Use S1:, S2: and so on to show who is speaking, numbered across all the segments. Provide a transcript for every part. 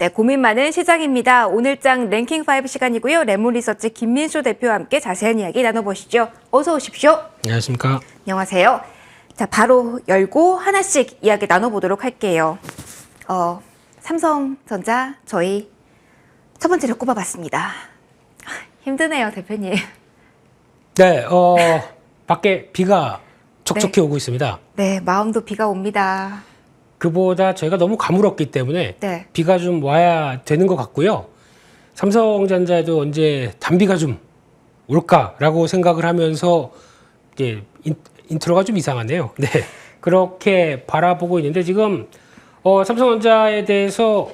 S1: 네, 고민 많은 시장입니다. 오늘장 랭킹5 시간이고요. 레몬리서치 김민수 대표와 함께 자세한 이야기 나눠보시죠. 어서 오십시오.
S2: 안녕하십니까.
S1: 안녕하세요. 자, 바로 열고 하나씩 이야기 나눠보도록 할게요. 삼성전자 저희 첫 번째로 꼽아봤습니다. 힘드네요, 대표님.
S2: 네, 밖에 비가 촉촉히 오고 있습니다.
S1: 네, 마음도 비가 옵니다.
S2: 그보다 저희가 너무 가물었기 때문에
S1: 네.
S2: 비가 좀 와야 되는 것 같고요. 삼성전자에도 언제 단비가 좀 올까라고 생각을 하면서 이게 인트로가 좀 이상하네요. 네, 그렇게 바라보고 있는데 지금 삼성전자에 대해서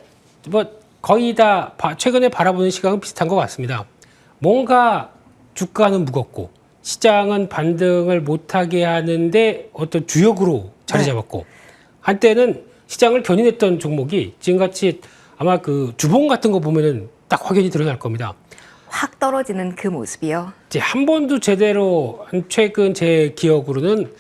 S2: 뭐 거의 다 최근에 바라보는 시각은 비슷한 것 같습니다. 뭔가 주가는 무겁고 시장은 반등을 못하게 하는데 어떤 주역으로 자리 잡았고 한때는 시장을 견인했던 종목이 지금같이 아마 그 주봉 같은 거 보면은 딱 확연히 드러날 겁니다.
S1: 확 떨어지는 그 모습이요.
S2: 이제 한 번도 제대로 최근 제 기억으로는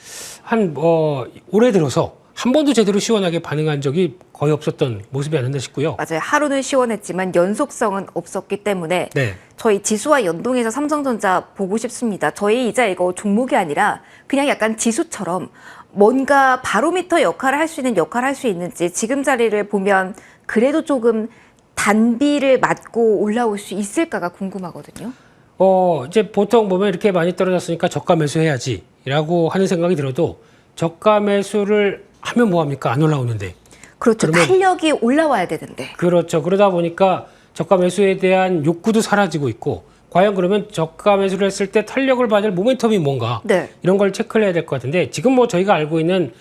S2: 올해 들어서 한 번도 제대로 시원하게 반응한 적이 거의 없었던 모습이 아닌가 싶고요.
S1: 맞아요. 하루는 시원했지만 연속성은 없었기 때문에
S2: 네.
S1: 저희 지수와 연동해서 삼성전자 보고 싶습니다. 저희 이제 이거 종목이 아니라 그냥 약간 지수처럼 뭔가 바로미터 역할을 할 수 있는 역할을 할 수 있는지 지금 자리를 보면 그래도 조금 단비를 맞고 올라올 수 있을까가 궁금하거든요.
S2: 이제 보통 보면 이렇게 많이 떨어졌으니까 저가 매수해야지라고 하는 생각이 들어도 저가 매수를 하면 뭐합니까? 안 올라오는데.
S1: 그렇죠. 탄력이 올라와야 되는데.
S2: 그렇죠. 그러다 보니까 저가 매수에 대한 욕구도 사라지고 있고 과연 그러면 저가 매수를 했을 때 탄력을 받을 모멘텀이 뭔가
S1: 네.
S2: 이런 걸 체크를 해야 될 것 같은데 지금 뭐 저희가 알고 있는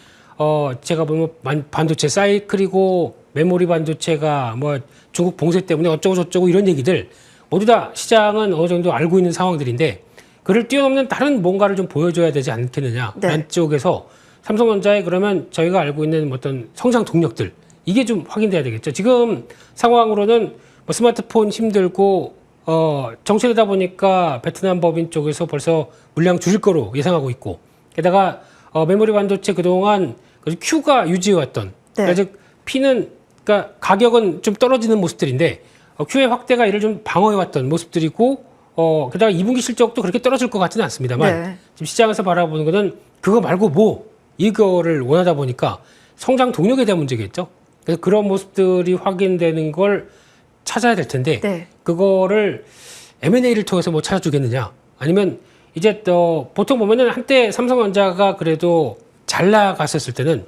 S2: 제가 보면 반도체 사이클이고 메모리 반도체가 뭐 중국 봉쇄 때문에 어쩌고 저쩌고 이런 얘기들 모두 다 시장은 어느 정도 알고 있는 상황들인데 그를 뛰어넘는 다른 뭔가를 좀 보여줘야 되지 않겠느냐
S1: 네.
S2: 안쪽에서 삼성전자에 그러면 저희가 알고 있는 어떤 성장 동력들 이게 좀 확인돼야 되겠죠. 지금 상황으로는 뭐 스마트폰 힘들고 정체되다 보니까 베트남 법인 쪽에서 벌써 물량 줄일 거로 예상하고 있고 게다가 메모리 반도체 그동안 Q가 유지해왔던
S1: 네.
S2: 즉 P는 그러니까 가격은 좀 떨어지는 모습들인데 Q의 확대가 이를 좀 방어해왔던 모습들이고 게다가 2분기 실적도 그렇게 떨어질 것 같지는 않습니다만
S1: 네.
S2: 지금 시장에서 바라보는 거는 그거 말고 뭐 이거를 원하다 보니까 성장 동력에 대한 문제겠죠. 그래서 그런 모습들이 확인되는 걸 찾아야 될 텐데
S1: 네.
S2: 그거를 M&A를 통해서 뭐 찾아주겠느냐 아니면 이제 또 보통 보면은 한때 삼성전자가 그래도 잘 나갔었을 때는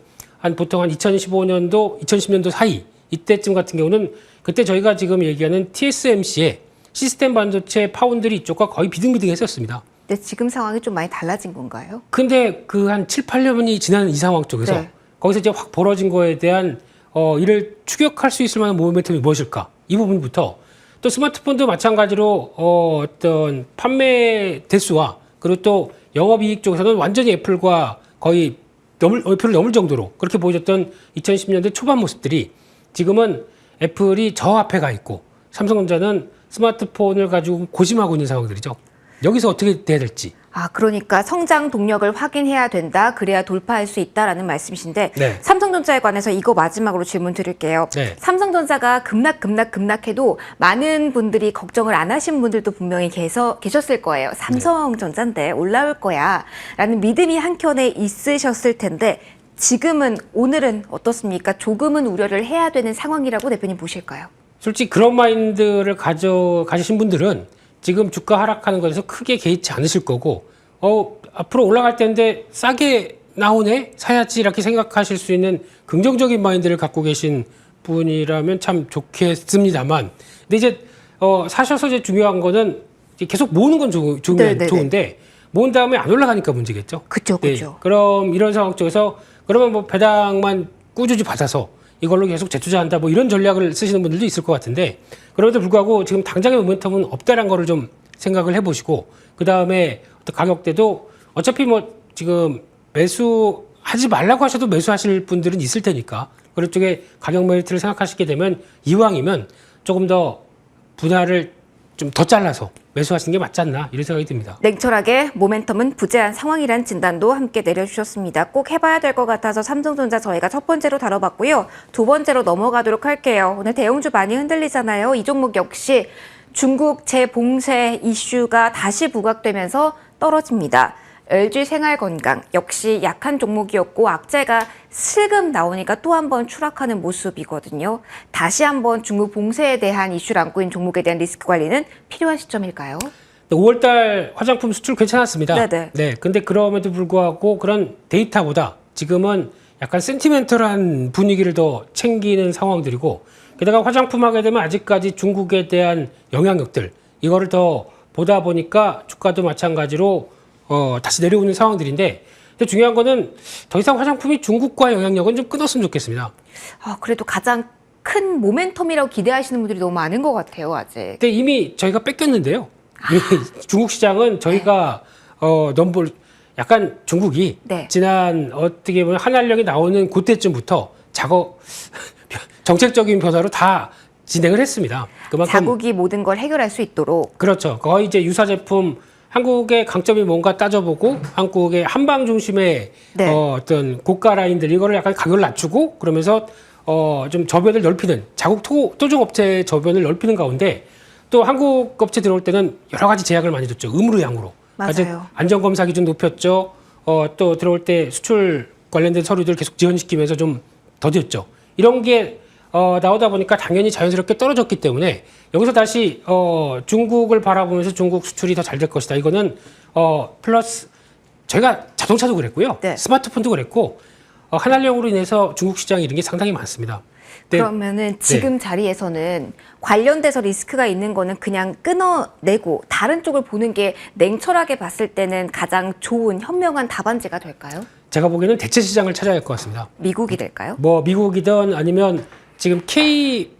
S2: 보통 한 2015년도 2010년도 사이 이때쯤 같은 경우는 그때 저희가 지금 얘기하는 TSMC의 시스템 반도체 파운드리 이쪽과 거의 비등비등했었습니다.
S1: 근데 지금 상황이 좀 많이 달라진 건가요?
S2: 근데 그 한 7, 8년이 지난 이 상황 쪽에서
S1: 네.
S2: 거기서 이제 확 벌어진 거에 대한 이를 추격할 수 있을 만한 모멘텀이 무엇일까? 이 부분부터 또 스마트폰도 마찬가지로 어떤 판매 대수와 그리고 또 영업이익 쪽에서는 완전히 애플과 거의 애플을 넘을 정도로 그렇게 보여졌던 2010년대 초반 모습들이 지금은 애플이 저 앞에 가 있고 삼성전자는 스마트폰을 가지고 고심하고 있는 상황들이죠. 여기서 어떻게 돼야 될지.
S1: 그러니까 성장 동력을 확인해야 된다. 그래야 돌파할 수 있다라는 말씀이신데
S2: 네.
S1: 삼성전자에 관해서 이거 마지막으로 질문 드릴게요.
S2: 네.
S1: 삼성전자가 급락해도 많은 분들이 걱정을 안 하신 분들도 분명히 계셨을 거예요. 삼성전자인데 올라올 거야 라는 믿음이 한켠에 있으셨을 텐데 지금은 오늘은 어떻습니까? 조금은 우려를 해야 되는 상황이라고 대표님 보실까요?
S2: 솔직히 그런 마인드를 가지신 분들은 지금 주가 하락하는 것에서 크게 개의치 않으실 거고 앞으로 올라갈 텐데 싸게 나오네 사야지 이렇게 생각하실 수 있는 긍정적인 마인드를 갖고 계신 분이라면 참 좋겠습니다만 근데 이제 사셔서 이제 중요한 거는 계속 모으는 건 좋은데 모은 다음에 안 올라가니까 문제겠죠.
S1: 그렇죠.
S2: 네, 그럼 이런 상황 쪽에서 그러면 뭐 배당만 꾸준히 받아서 이걸로 계속 재투자한다 뭐 이런 전략을 쓰시는 분들도 있을 것 같은데 그럼에도 불구하고 지금 당장의 모멘텀은 없다라는 거를 좀 생각을 해보시고 그 다음에 가격대도 어차피 뭐 지금 매수하지 말라고 하셔도 매수하실 분들은 있을 테니까 그런 쪽에 가격 메리트를 생각하시게 되면 이왕이면 조금 더 분할을 좀 더 잘라서 매수하시는 게 맞지 않나 이런 생각이 듭니다.
S1: 냉철하게 모멘텀은 부재한 상황이란 진단도 함께 내려주셨습니다. 꼭 해봐야 될 것 같아서 삼성전자 저희가 첫 번째로 다뤄봤고요. 두 번째로 넘어가도록 할게요. 오늘 대형주 많이 흔들리잖아요. 이 종목 역시 중국 재봉쇄 이슈가 다시 부각되면서 떨어집니다. LG생활건강 역시 약한 종목이었고 악재가 슬금 나오니까 또 한 번 추락하는 모습이거든요. 다시 한번 중국 봉쇄에 대한 이슈를 안고 있는 종목에 대한 리스크 관리는 필요한 시점일까요?
S2: 5월달 화장품 수출 괜찮았습니다.
S1: 네네.
S2: 네, 근데 그럼에도 불구하고 그런 데이터보다 지금은 약간 센티멘털한 분위기를 더 챙기는 상황들이고 게다가 화장품 하게 되면 아직까지 중국에 대한 영향력들 이거를 더 보다 보니까 주가도 마찬가지로 다시 내려오는 상황들인데 근데 중요한 거는 더 이상 화장품이 중국과의 영향력은 좀 끊었으면 좋겠습니다.
S1: 그래도 가장 큰 모멘텀이라고 기대하시는 분들이 너무 많은 것 같아요, 아직.
S2: 근데 이미 저희가 뺏겼는데요. 이미 중국 시장은 저희가 넘볼 약간 중국이
S1: 네.
S2: 지난 어떻게 보면 한한령이 나오는 그때쯤부터 정책적인 변화로 다 진행을 했습니다. 그만큼
S1: 자국이 모든 걸 해결할 수 있도록.
S2: 그렇죠. 거의 이제 유사 제품 한국의 강점이 뭔가 따져보고 한국의 한방 중심의
S1: 네.
S2: 어떤 고가 라인들 이거를 약간 가격을 낮추고 그러면서 좀 저변을 넓히는 자국 토종 업체의 저변을 넓히는 가운데 또 한국 업체 들어올 때는 여러 가지 제약을 많이 줬죠. 의무로 양으로.
S1: 맞아요.
S2: 안전검사 기준 높였죠. 또 들어올 때 수출 관련된 서류들 계속 지원시키면서 좀 더뎠죠. 이런 게 나오다 보니까 당연히 자연스럽게 떨어졌기 때문에 여기서 다시 중국을 바라보면서 중국 수출이 더 잘 될 것이다. 이거는 플러스 저희가 자동차도 그랬고요.
S1: 네.
S2: 스마트폰도 그랬고 한한령으로 인해서 중국 시장이 이런 게 상당히 많습니다. 네.
S1: 그러면은 지금 자리에서는 관련돼서 리스크가 있는 거는 그냥 끊어내고 다른 쪽을 보는 게 냉철하게 봤을 때는 가장 좋은 현명한 답안지가 될까요?
S2: 제가 보기에는 대체 시장을 찾아야 할 것 같습니다.
S1: 미국이 될까요?
S2: 뭐 미국이든 아니면 지금 K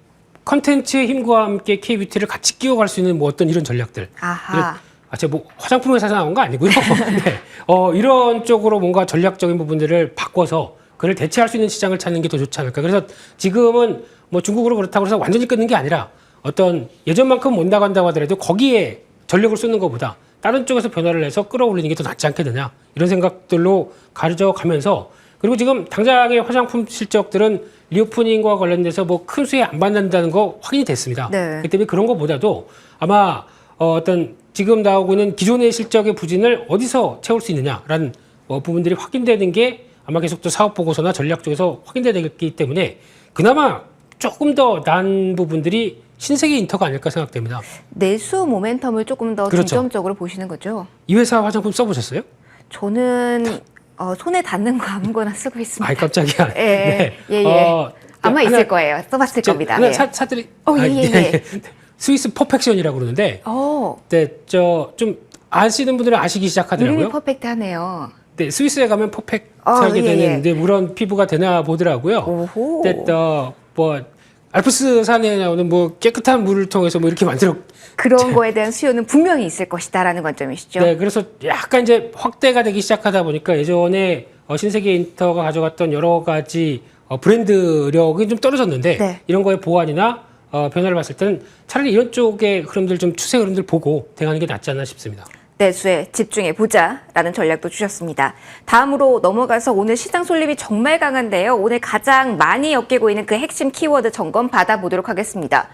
S2: 컨텐츠의 힘과 함께 K 뷰티를 같이 끼워갈 수 있는 뭐 어떤 이런 전략들.
S1: 아하.
S2: 제가 뭐 화장품 회사에서 나온 거 아니고요. 네. 이런 쪽으로 뭔가 전략적인 부분들을 바꿔서 그를 대체할 수 있는 시장을 찾는 게 더 좋지 않을까. 그래서 지금은 뭐 중국으로 그렇다고 해서 완전히 끊는 게 아니라 어떤 예전만큼 못 나간다고 하더라도 거기에 전력을 쏟는 것보다 다른 쪽에서 변화를 해서 끌어올리는 게 더 낫지 않겠느냐. 이런 생각들로 가져가면서 그리고 지금 당장의 화장품 실적들은 리오프닝과 관련돼서 뭐 큰 수혜 안 받는다는 거 확인이 됐습니다.
S1: 네.
S2: 그렇기 때문에 그런 것보다도 아마 어떤 지금 나오고 있는 기존의 실적의 부진을 어디서 채울 수 있느냐라는 부분들이 확인되는 게 아마 계속 또 사업 보고서나 전략 쪽에서 확인되기 때문에 그나마 조금 더 나은 부분들이 신세계 인터가 아닐까 생각됩니다.
S1: 내수 모멘텀을 조금 더
S2: 그렇죠.
S1: 중점적으로 보시는 거죠?
S2: 이 회사 화장품 써보셨어요?
S1: 저는 손에 닿는 거 아무거나 쓰고 있습니다.
S2: 아이 깜짝이야.
S1: 예. 아마 있을 거예요. 써봤을 겁니다.
S2: 하나
S1: 예.
S2: 사드리.
S1: 예.
S2: 스위스 퍼펙션이라고 그러는데, 네, 좀 아시는 분들은 아시기 시작하더라고요.
S1: 이름이 퍼펙트하네요.
S2: 네, 스위스에 가면 퍼펙트하게 되는데 물론 피부가 되나 보더라고요.
S1: 오호.
S2: 근데 뭐 알프스 산에 나오는 뭐 깨끗한 물을 통해서 뭐 이렇게 만들어.
S1: 그런 거에 대한 수요는 분명히 있을 것이다라는 관점이시죠.
S2: 네, 그래서 약간 이제 확대가 되기 시작하다 보니까 예전에 신세계 인터가 가져갔던 여러 가지 브랜드력이 좀 떨어졌는데
S1: 네.
S2: 이런 거의 보완이나 변화를 봤을 때는 차라리 이런 쪽의 흐름들 좀 추세 흐름들 보고 대응하는 게 낫지 않나 싶습니다.
S1: 내수에 집중해 보자라는 전략도 주셨습니다. 다음으로 넘어가서 오늘 시장 솔림이 정말 강한데요. 오늘 가장 많이 엮이고 있는 그 핵심 키워드 점검 받아보도록 하겠습니다.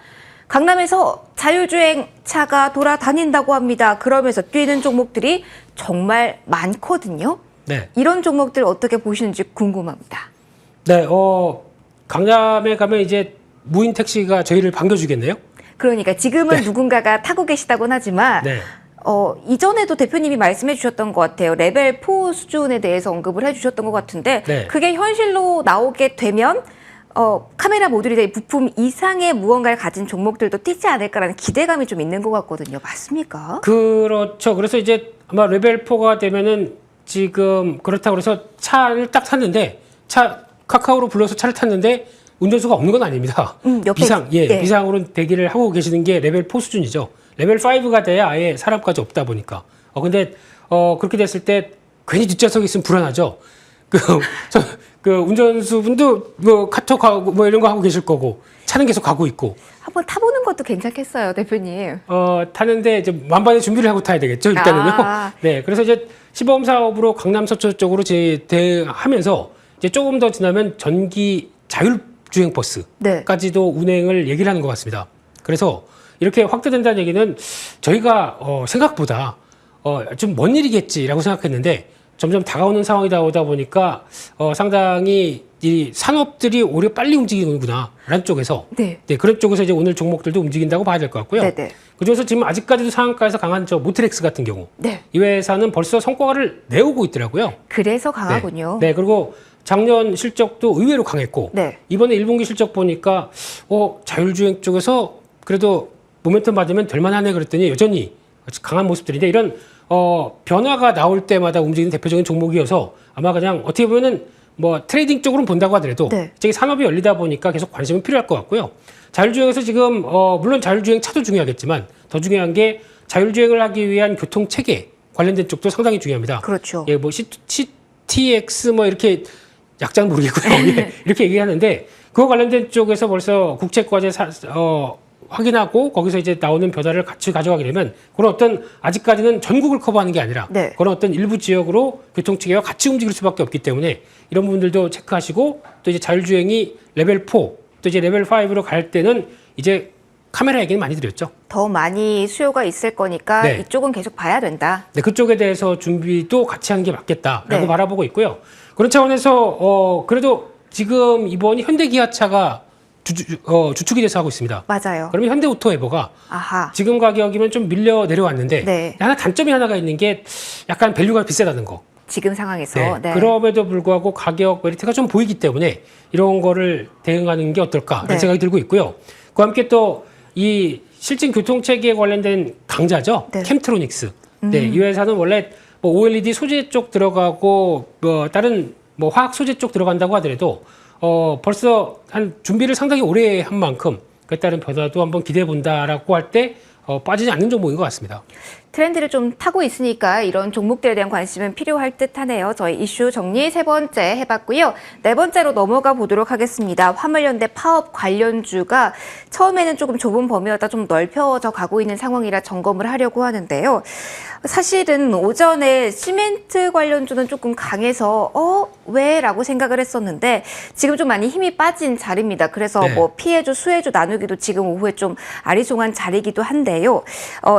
S1: 강남에서 자율주행 차가 돌아다닌다고 합니다. 그러면서 뛰는 종목들이 정말 많거든요.
S2: 네.
S1: 이런 종목들 어떻게 보시는지 궁금합니다.
S2: 네, 강남에 가면 이제 무인 택시가 저희를 반겨주겠네요.
S1: 그러니까 지금은 누군가가 타고 계시다고는 하지만
S2: 네.
S1: 이전에도 대표님이 말씀해 주셨던 것 같아요. 레벨 4 수준에 대해서 언급을 해 주셨던 것 같은데
S2: 네.
S1: 그게 현실로 나오게 되면 카메라 모듈이 부품 이상의 무언가를 가진 종목들도 뛰지 않을까라는 기대감이 좀 있는 것 같거든요. 맞습니까?
S2: 그렇죠. 그래서 이제 아마 레벨 4가 되면은 지금 그렇다고 그래서 차를 딱 탔는데 카카오로 불러서 차를 탔는데 운전수가 없는 건 아닙니다.
S1: 옆에, 네.
S2: 비상으로 대기를 하고 계시는 게 레벨 4 수준이죠. 레벨 5가 돼야 아예 사람까지 없다 보니까. 근데 그렇게 됐을 때 괜히 뒷좌석에 있으면 불안하죠. 그 운전수분도 뭐 카톡하고 뭐 이런 거 하고 계실 거고 차는 계속 가고 있고.
S1: 한번 타보는 것도 괜찮겠어요, 대표님.
S2: 타는데 이제 만반의 준비를 하고 타야 되겠죠, 일단은요. 네, 그래서 이제 시범 사업으로 강남 서초 쪽으로 대하면서 이제 조금 더 지나면 전기 자율주행 버스까지도 운행을 얘기를 하는 것 같습니다. 그래서 이렇게 확대된다는 얘기는 저희가 생각보다 좀 먼 일이겠지라고 생각했는데 점점 다가오는 상황이 나오다 보니까 상당히 이 산업들이 오히려 빨리 움직이는구나라는 쪽에서 네, 그런 쪽에서 이제 오늘 종목들도 움직인다고 봐야 될 것 같고요. 네네. 그중에서 지금 아직까지도 상한가에서 강한 저 모트렉스 같은 경우 이 회사는 벌써 성과를 내오고 있더라고요.
S1: 그래서 강하군요.
S2: 네, 그리고 작년 실적도 의외로 강했고 이번에 1분기 실적 보니까 자율주행 쪽에서 그래도 모멘텀 받으면 될 만하네 그랬더니 여전히 강한 모습들인데 이런 변화가 나올 때마다 움직이는 대표적인 종목이어서 아마 그냥 어떻게 보면은 뭐 트레이딩 쪽으로는 본다고 하더라도 저기 산업이 열리다 보니까 계속 관심은 필요할 것 같고요. 자율주행에서 지금 물론 자율주행 차도 중요하겠지만 더 중요한 게 자율주행을 하기 위한 교통 체계 관련된 쪽도 상당히 중요합니다.
S1: 그렇죠.
S2: 예, 뭐 CTX 뭐 이렇게 약자는 모르겠고요. 예, 이렇게 얘기하는데 그거 관련된 쪽에서 벌써 국책과제 확인하고 거기서 이제 나오는 변화를 같이 가져가게 되면 그런 어떤 아직까지는 전국을 커버하는 게 아니라 그런 어떤 일부 지역으로 교통체계와 같이 움직일 수밖에 없기 때문에 이런 부분들도 체크하시고 또 이제 자율주행이 레벨 4 또 이제 레벨 5로 갈 때는 이제 카메라 얘기는 많이 드렸죠.
S1: 더 많이 수요가 있을 거니까 이쪽은 계속 봐야 된다.
S2: 네, 그쪽에 대해서 준비도 같이 하는 게 맞겠다라고 바라보고 있고요. 그런 차원에서 그래도 지금 이번이 현대기아차가 주축이 돼서 하고 있습니다.
S1: 맞아요.
S2: 그러면 현대오토에버가 지금 가격이면 좀 밀려 내려왔는데 단점이 하나가 있는 게 약간 밸류가 비싸다는 거.
S1: 지금 상황에서.
S2: 그럼에도 불구하고 가격 메리트가 좀 보이기 때문에 이런 거를 대응하는 게 어떨까라는 생각이 들고 있고요. 그와 함께 또 이 실증 교통체계에 관련된 강자죠. 캠트로닉스. 이 회사는 원래 뭐 OLED 소재 쪽 들어가고 뭐 다른 뭐 화학 소재 쪽 들어간다고 하더라도 벌써 한 준비를 상당히 오래 한 만큼 그에 따른 변화도 한번 기대해 본다라고 할 때 빠지지 않는 종목인 것 같습니다.
S1: 트렌드를 좀 타고 있으니까 이런 종목들에 대한 관심은 필요할 듯하네요. 저희 이슈 정리 3번째 해봤고요. 4번째로 넘어가 보도록 하겠습니다. 화물연대 파업 관련주가 처음에는 조금 좁은 범위였다 좀 넓혀져 가고 있는 상황이라 점검을 하려고 하는데요. 사실은 오전에 시멘트 관련주는 조금 강해서 왜? 라고 생각을 했었는데 지금 좀 많이 힘이 빠진 자리입니다. 그래서 뭐 피해주, 수혜주 나누기도 지금 오후에 좀 아리송한 자리이기도 한데요.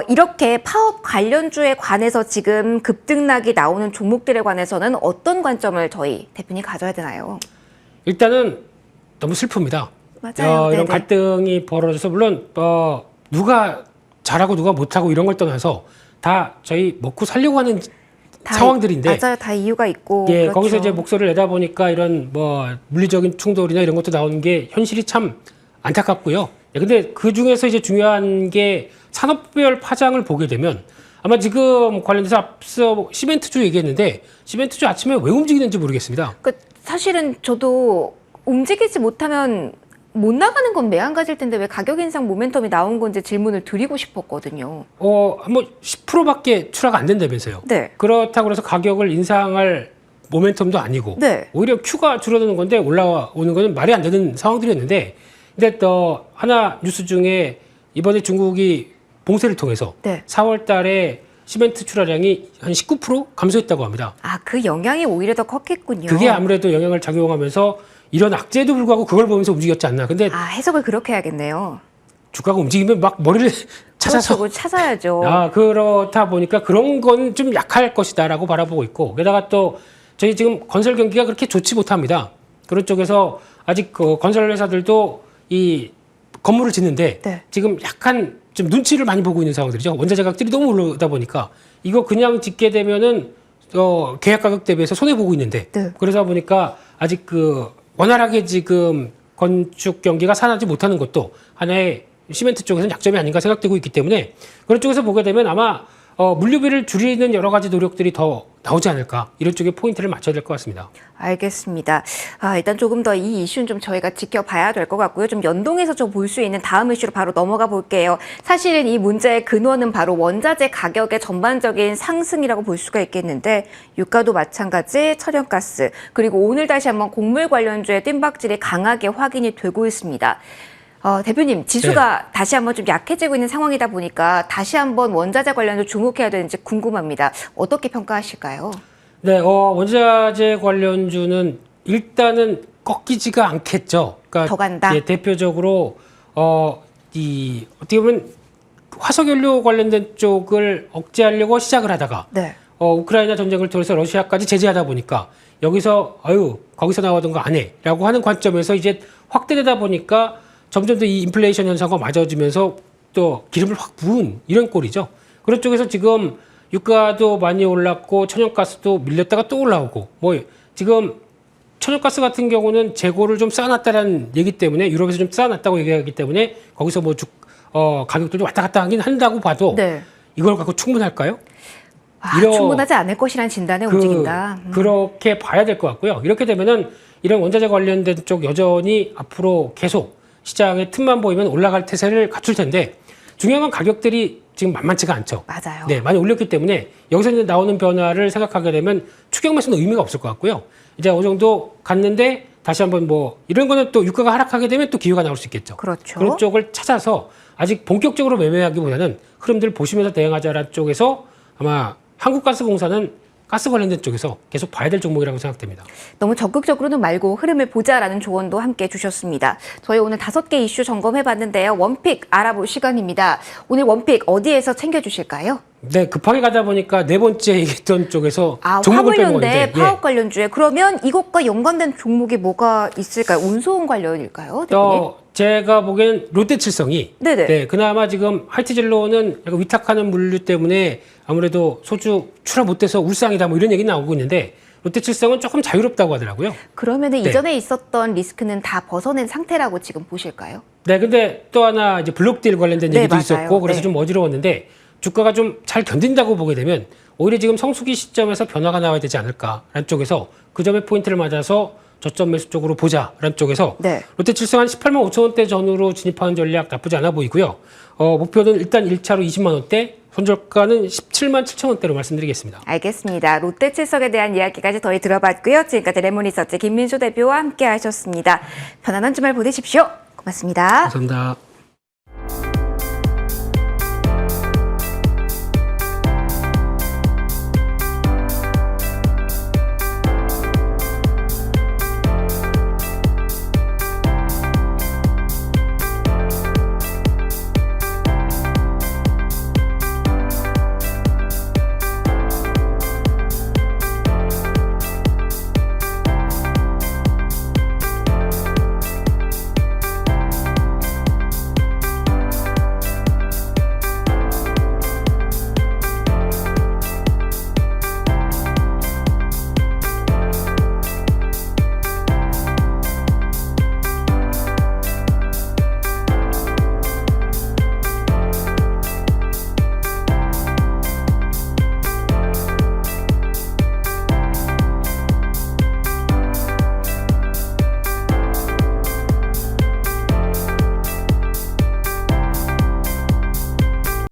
S1: 이렇게 파업 관련주에 관해서 지금 급등락이 나오는 종목들에 관해서는 어떤 관점을 저희 대표님 가져야 되나요?
S2: 일단은 너무 슬픕니다.
S1: 맞아요.
S2: 이런 갈등이 벌어져서 물론 누가 잘하고 누가 못하고 이런 걸 떠나서 다 저희 먹고 살려고 하는 상황들인데
S1: 맞아요. 다 이유가 있고
S2: 그렇죠. 거기서 이제 목소리를 내다 보니까 이런 뭐 물리적인 충돌이나 이런 것도 나오는 게 현실이 참 안타깝고요. 근데 그 중에서 이제 중요한 게 산업별 파장을 보게 되면 아마 지금 관련돼서 앞서 시멘트주 얘기했는데 시멘트주 아침에 왜 움직이는지 모르겠습니다.
S1: 사실은 저도 움직이지 못하면 못 나가는 건 매한가지일 텐데 왜 가격 인상 모멘텀이 나온 건지 질문을 드리고 싶었거든요.
S2: 뭐 10%밖에 추락 안 된다면서요. 그렇다고 해서 가격을 인상할 모멘텀도 아니고 오히려 Q가 줄어드는 건데 올라오는 거는 말이 안 되는 상황들이었는데 근데 또 하나 뉴스 중에 이번에 중국이 봉쇄를 통해서 4월 달에 시멘트 출하량이 한 19% 감소했다고 합니다.
S1: 그 영향이 오히려 더 컸겠군요.
S2: 그게 아무래도 영향을 작용하면서 이런 악재에도 불구하고 그걸 보면서 움직였지 않나. 근데
S1: 해석을 그렇게 해야겠네요.
S2: 주가가 움직이면 막 머리를 찾아서
S1: 그렇죠. 찾아야죠.
S2: 그렇다 보니까 그런 건 좀 약할 것이다라고 바라보고 있고 게다가 또 저희 지금 건설 경기가 그렇게 좋지 못합니다. 그런 쪽에서 아직 그 건설 회사들도 이 건물을 짓는데 지금 약간 좀 눈치를 많이 보고 있는 상황들이죠. 원자 재가격들이 너무 올라오다 보니까 이거 그냥 짓게 되면은 계약 가격 대비해서 손해 보고 있는데 그러다 보니까 아직 그 원활하게 지금 건축 경기가 살아나지 못하는 것도 하나의 시멘트 쪽에서는 약점이 아닌가 생각되고 있기 때문에 그런 쪽에서 보게 되면 아마 물류비를 줄이는 여러 가지 노력들이 더 나오지 않을까 이런 쪽에 포인트를 맞춰야 될 것 같습니다.
S1: 알겠습니다. 일단 조금 더 이 이슈는 좀 저희가 지켜봐야 될 것 같고요. 좀 연동해서 좀 볼 수 있는 다음 이슈로 바로 넘어가 볼게요. 사실은 이 문제의 근원은 바로 원자재 가격의 전반적인 상승이라고 볼 수가 있겠는데 유가도 마찬가지, 천연가스, 그리고 오늘 다시 한번 곡물 관련주의 뜀박질이 강하게 확인이 되고 있습니다. 대표님, 지수가 다시 한번 좀 약해지고 있는 상황이다 보니까 다시 한번 원자재 관련주 주목해야 되는지 궁금합니다. 어떻게 평가하실까요?
S2: 네, 원자재 관련주는 일단은 꺾이지가 않겠죠. 그러니까
S1: 더 간다?
S2: 예, 대표적으로 어떻게 보면 화석연료 관련된 쪽을 억제하려고 시작을 하다가
S1: 네.
S2: 우크라이나 전쟁을 통해서 러시아까지 제재하다 보니까 여기서 거기서 나오던 거 안 해라고 하는 관점에서 이제 확대되다 보니까 점점 더 이 인플레이션 현상과 맞아지면서 또 기름을 확 부은 이런 꼴이죠. 그런 쪽에서 지금 유가도 많이 올랐고 천연가스도 밀렸다가 또 올라오고 지금 천연가스 같은 경우는 재고를 좀 쌓아놨다라는 얘기 때문에 유럽에서 좀 쌓아놨다고 얘기하기 때문에 거기서 가격들도 왔다 갔다 하긴 한다고 봐도
S1: 네.
S2: 이걸 갖고 충분할까요?
S1: 충분하지 않을 것이라는 진단에 움직인다.
S2: 그렇게 봐야 될 것 같고요. 이렇게 되면은 이런 원자재 관련된 쪽 여전히 앞으로 계속 시장의 틈만 보이면 올라갈 태세를 갖출 텐데 중요한 건 가격들이 지금 만만치가 않죠.
S1: 맞아요.
S2: 네, 많이 올렸기 때문에 여기서 이제 나오는 변화를 생각하게 되면 추격 매수는 의미가 없을 것 같고요. 이제 어느 정도 갔는데 다시 한번 이런 거는 또 유가가 하락하게 되면 또 기회가 나올 수 있겠죠.
S1: 그렇죠.
S2: 그런 쪽을 찾아서 아직 본격적으로 매매하기보다는 흐름들을 보시면서 대응하자라는 쪽에서 아마 한국가스공사는 가스 관련된 쪽에서 계속 봐야 될 종목이라고 생각됩니다.
S1: 너무 적극적으로는 말고 흐름을 보자라는 조언도 함께 주셨습니다. 저희 오늘 5개 이슈 점검해봤는데요. 원픽 알아볼 시간입니다. 오늘 원픽 어디에서 챙겨주실까요?
S2: 네, 급하게 가다 보니까 네 번째 얘기했던 쪽에서 종목을 빼먹었는데
S1: 화물연대 파업 관련주에 그러면 이것과 연관된 종목이 뭐가 있을까요? 운송 관련일까요? 대표님?
S2: 제가 보기엔 롯데칠성이
S1: 네네.
S2: 네, 그나마 지금 하이트진로는 약간 위탁하는 물류 때문에 아무래도 소주 출하 못돼서 울상이다 이런 얘기 나오고 있는데 롯데칠성은 조금 자유롭다고 하더라고요.
S1: 그러면은 이전에 있었던 리스크는 다 벗어낸 상태라고 지금 보실까요?
S2: 네, 근데 또 하나 이제 블록딜 관련된
S1: 네,
S2: 얘기도
S1: 맞아요.
S2: 있었고 그래서
S1: 네.
S2: 좀 어지러웠는데 주가가 좀 잘 견딘다고 보게 되면 오히려 지금 성수기 시점에서 변화가 나와야 되지 않을까라는 쪽에서 그 점에 포인트를 맞아서 저점 매수 쪽으로 보자라는 쪽에서
S1: 네.
S2: 롯데칠성 한 18만 5천 원대 전후로 진입하는 전략 나쁘지 않아 보이고요. 목표는 일단 1차로 20만 원대, 손절가는 17만 7천 원대로 말씀드리겠습니다.
S1: 알겠습니다. 롯데칠성에 대한 이야기까지 더히 들어봤고요. 지금까지 레몬리서치 김민수 대표와 함께 하셨습니다. 편안한 주말 보내십시오. 고맙습니다.
S2: 감사합니다.